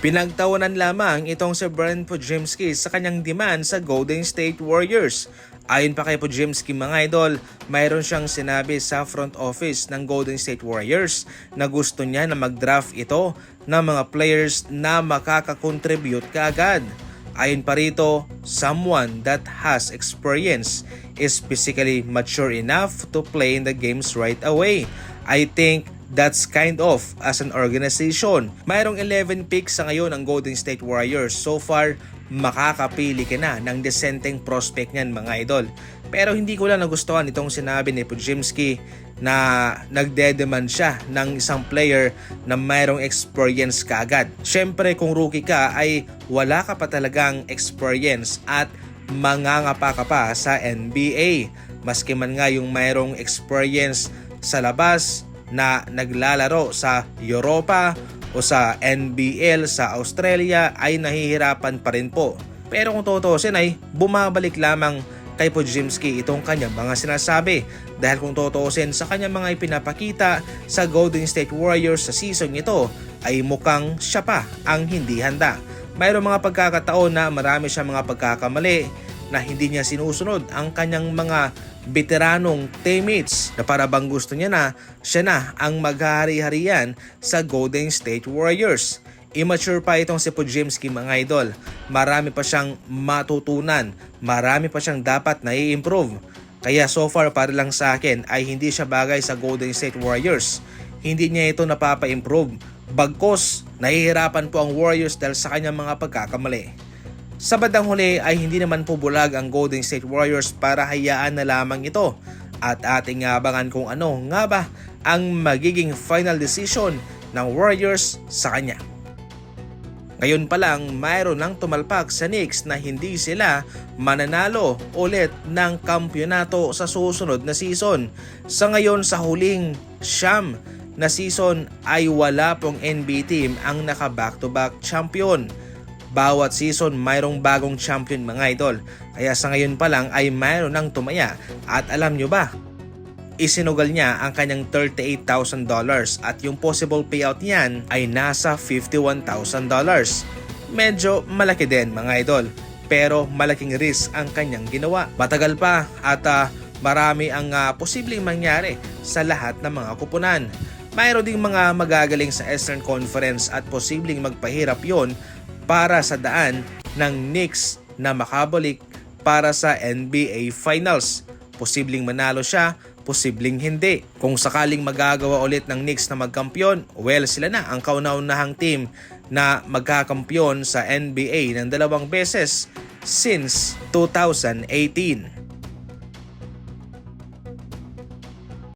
Pinagtawanan lamang itong si Brent Podziemski sa kanyang demand sa Golden State Warriors. Ayon pa kay Podziemski mga idol, mayroon siyang sinabi sa front office ng Golden State Warriors na gusto niya na mag-draft ito ng mga players na makakakontribute kaagad. Ayon pa rito, someone that has experience is physically mature enough to play in the games right away. I think that's kind of as an organization. Mayroong 11 picks sa ngayon ang Golden State Warriors. So far, makakapili ka na ng decenteng prospect niyan mga idol. Pero hindi ko lang nagustuhan itong sinabi ni Podziemski na nagde-demand siya ng isang player na mayroong experience kaagad. Siyempre kung rookie ka ay wala ka pa talagang experience at mangangapa ka pa sa NBA. Maski man nga yung mayroong experience sa labas na naglalaro sa Europa o sa NBL sa Australia ay nahihirapan pa rin po. Pero kung tutuusin ay bumabalik lamang kay Podziemski itong kanyang mga sinasabi dahil kung tutuusin sa kanyang mga ipinapakita sa Golden State Warriors sa season ito ay mukhang siya pa ang hindi handa. Mayroong mga pagkakataon na marami siyang mga pagkakamali na hindi niya sinusunod ang kanyang mga veteranong teammates na para bang gusto niya na siya na ang maghahari-harian sa Golden State Warriors. Immature pa itong si Podziemski mga idol. Marami pa siyang matutunan. Marami pa siyang dapat na i-improve. Kaya so far para lang sa akin ay hindi siya bagay sa Golden State Warriors. Hindi niya ito napapa-improve. Bagkos, nahihirapan po ang Warriors dahil sa kanyang mga pagkakamali. Sa bandang huli ay hindi naman po bulag ang Golden State Warriors para hayaan na lamang ito at ating abangan kung ano nga ba ang magiging final decision ng Warriors sa kanya. Ngayon pa lang mayroon ng tumalpak sa Knicks na hindi sila mananalo ulit ng kampyonato sa susunod na season. Sa ngayon sa huling siyam na season ay wala pong NBA team ang naka back-to-back champion. Bawat season mayroong bagong champion mga idol. Kaya sa ngayon pa lang ay mayroon ng tumaya. At alam nyo ba, isinugal niya ang kanyang $38,000 at yung possible payout niyan ay nasa $51,000. Medyo malaki din mga idol. Pero malaking risk ang kanyang ginawa. Matagal pa at marami ang posibleng mangyari sa lahat ng mga kupunan. Mayroon ding mga magagaling sa Eastern Conference at posibleng magpahirap yon para sa daan ng Knicks na makabalik para sa NBA Finals. Posibleng manalo siya, posibleng hindi. Kung sakaling magagawa ulit ng Knicks na magkampiyon, well sila na ang kauna-unahang team na magkakampiyon sa NBA ng 2 beses since 2018.